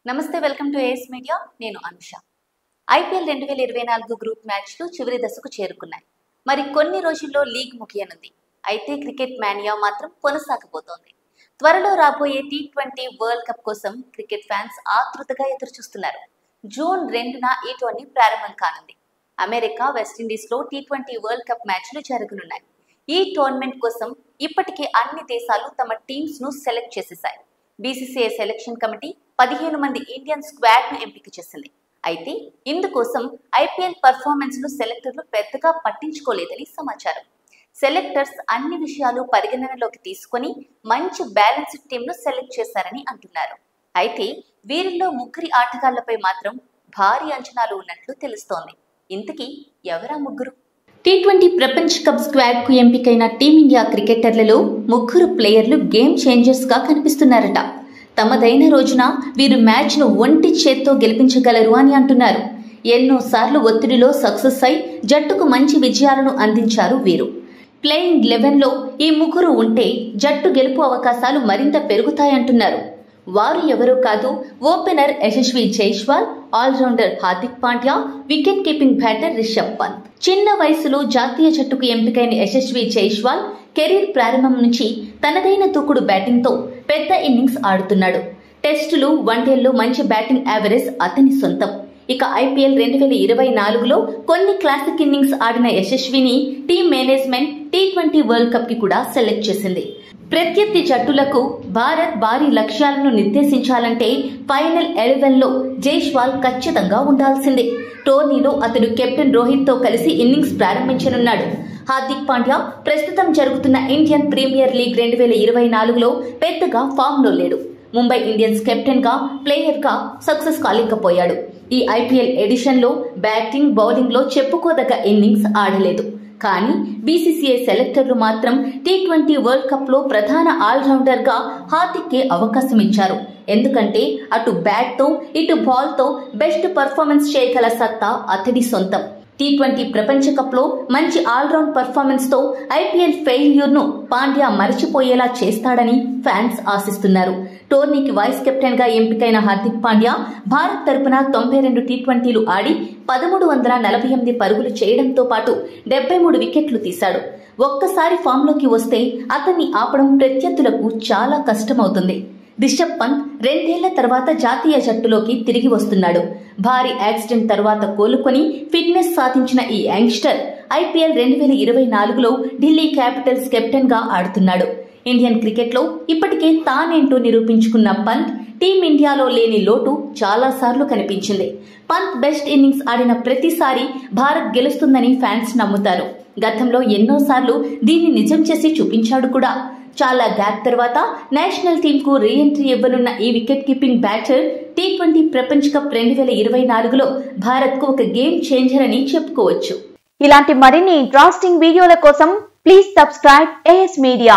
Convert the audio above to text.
నమస్తే, welcome to as media. నేను Anusha. IPL 2024 group మ్యాచ్లు చివరి దశకు చేరుకున్నాయి. మరి కొన్ని రోజుల్లో లీగ్ ముగియనుంది. అయితే క్రికెట్ మానియా మాత్రం కొనసాగబోతోంది. త్వరలో రాబోయే T20 వరల్డ్ కప్ కోసం క్రికెట్ ఫ్యాన్స్ ఆతృతగా ఎదురుచూస్తున్నారు. జూన్ 2న ఈ టోర్నీ ప్రారంభం కానుంది. అమెరికా, వెస్టిండీస్లో T20 వరల్డ్ కప్ మ్యాచ్లు జరగనున్నాయి. ఈ టోర్నమెంట్ కోసం ఇప్పటికే అన్ని దేశాలు తమ టీమ్స్ ను సెలెక్ట్ చేసేశాయి. బీసీసీఐ సెలక్షన్ కమిటీ 15 మంది ఇండియన్ స్క్వాడ్ ను ఎంపిక చేసింది. అయితే ఇందుకోసం ఐపీఎల్ పర్ఫార్మెన్స్ ను సెలెక్టర్లు పెద్దగా పట్టించుకోలేదని సమాచారం. సెలెక్టర్స్ అన్ని విషయాలు పరిగణనలోకి తీసుకొని మంచి బ్యాలెన్స్డ్ టీమ్ ను సెలెక్ట్ చేశారని అంటున్నారు. అయితే వీరిలో ముగ్గురి ఆటగాళ్లపై మాత్రం భారీ అంచనాలు ఉన్నట్లు తెలుస్తోంది. ఇంతకీ ఎవరా ముగ్గురు? T20 ప్రపంచ కప్ స్క్వాడ్ కు ఎంపికైన టీమిండియా క్రికెటర్లలో ముగ్గురు ప్లేయర్లు గేమ్ చేంజర్స్ గా కనిపిస్తున్నారట. తమదైన రోజున వీరు మ్యాచ్ ను ఒంటి చేత్తో గెలిపించగలరు అని అంటున్నారు. ఎన్నోసార్లు ఒత్తిడిలో సక్సెస్ అయి జట్టుకు మంచి విజయాలను అందించారు వీరు. ప్లేయింగ్ 11లో ఈ ముగ్గురు ఉంటే జట్టు గెలుపు అవకాశాలు మరింత పెరుగుతాయంటున్నారు. వారు ఎవరూ కాదు, opener Yashasvi Jaiswal, all rounder Hardik Pandya, wicket keeping batter Rishabh Pant. చిన్న వయసులో జాతీయ జట్టుకు ఎంపికైన యశస్వి జైస్వాల్ కెరీర్ ప్రారంభం నుంచి తనదైన దూకుడు బ్యాటింగ్ తో పెద్ద ఇన్నింగ్స్ ఆడుతున్నాడు. టెస్టులు, వన్డేల్లో మంచి బ్యాటింగ్ యావరేజ్ అతని సొంతం. ఇక ఐపీఎల్ 2024లో కొన్ని క్లాసిక్ ఇన్నింగ్స్ ఆడిన యశస్విని team management T20 world cup కి కూడా సెలెక్ట్ చేసింది. ప్రత్యర్థి జట్టులకు భారత్ భారీ లక్ష్యాలను నిర్దేశించాలంటే ఫైనల్ 11లో జైస్వాల్ ఖచ్చితంగా ఉండాల్సిందే. టోర్నీలో అతడు కెప్టెన్ రోహిత్ తో కలిసి ఇన్నింగ్స్ ప్రారంభించనున్నాడు. హార్దిక్ పాండ్యా ప్రస్తుతం జరుగుతున్న ఇండియన్ ప్రీమియర్ లీగ్ 2024లో పెద్దగా ఫామ్ లో లేడు. ముంబై ఇండియన్స్ కెప్టెన్ గా, ప్లేయర్ గా సక్సెస్ కాలేకపోయాడు. ఈ ఐపీఎల్ ఎడిషన్ లో బ్యాటింగ్, బౌలింగ్ లో చెప్పుకోదగ్గ ఇన్నింగ్స్ ఆడలేదు. కానీ బీసీసీఐ సెలెక్టర్లు మాత్రం T20 వరల్డ్ కప్ లో ప్రధాన ఆల్రౌండర్ గా హార్దిక్ కే అవకాశం ఇచ్చారు. ఎందుకంటే అటు బ్యాట్ తో, ఇటు బాల్ తో బెస్ట్ పర్ఫార్మెన్స్ చేయగల సత్తా అతడి సొంతం. T20 ప్రపంచ కప్ లో మంచి ఆల్రౌండ్ పర్ఫార్మెన్స్ తో ఐపీఎల్ ఫెయిల్యూర్ ను పాండ్యా మరిచిపోయేలా చేస్తాడని ఫ్యాన్స్ ఆశిస్తున్నారు. టోర్నీకి వైస్ కెప్టెన్ గా ఎంపికైన హార్దిక్ పాండ్యా భారత్ తరపున 92 T20లు ఆడి 1348 పరుగులు చేయడంతో పాటు 73 వికెట్లు తీశాడు. ఒక్కసారి ఫామ్ లోకి వస్తే అతన్ని ఆపడం ప్రత్యర్థులకు చాలా కష్టమవుతుంది. రిషబ్ పంత్ 2 ఏళ్ల తర్వాత జాతీయ జట్టులోకి తిరిగి వస్తున్నాడు. భారీ యాక్సిడెంట్ తర్వాత కోలుకొని ఫిట్నెస్ సాధించిన ఈ యంగ్స్టర్ ఐపీఎల్ 2024లో ఢిల్లీ క్యాపిటల్స్ కెప్టెన్ గా ఆడుతున్నాడు. ఇండియన్ క్రికెట్ లో ఇప్పటికే తానేంటో నిరూపించుకున్న పంత్ టీమిండియాలో లేని లోటు చాలా సార్లు కనిపించింది. పంత్ బెస్ట్ ఇన్నింగ్స్ ఆడిన ప్రతిసారి భారత్ గెలుస్తుందని ఫ్యాన్స్ నమ్ముతారు. గతంలో ఎన్నోసార్లు దీన్ని నిజం చేసి చూపించాడు కూడా. చాలా గ్యాప్ తర్వాత నేషనల్ టీమ్ కు రీ ఎంట్రీ ఇవ్వనున్న ఈ వికెట్ కీపింగ్ బ్యాటర్ T20 ప్రపంచ కప్ 2024లో భారత్ కు ఒక గేమ్ చేంజర్ అని చెప్పుకోవచ్చు. ఇలాంటి మరిన్ని ఇంట్రెస్టింగ్ వీడియోల కోసం ప్లీజ్ సబ్స్క్రైబ్ ఏఎస్ మీడియా.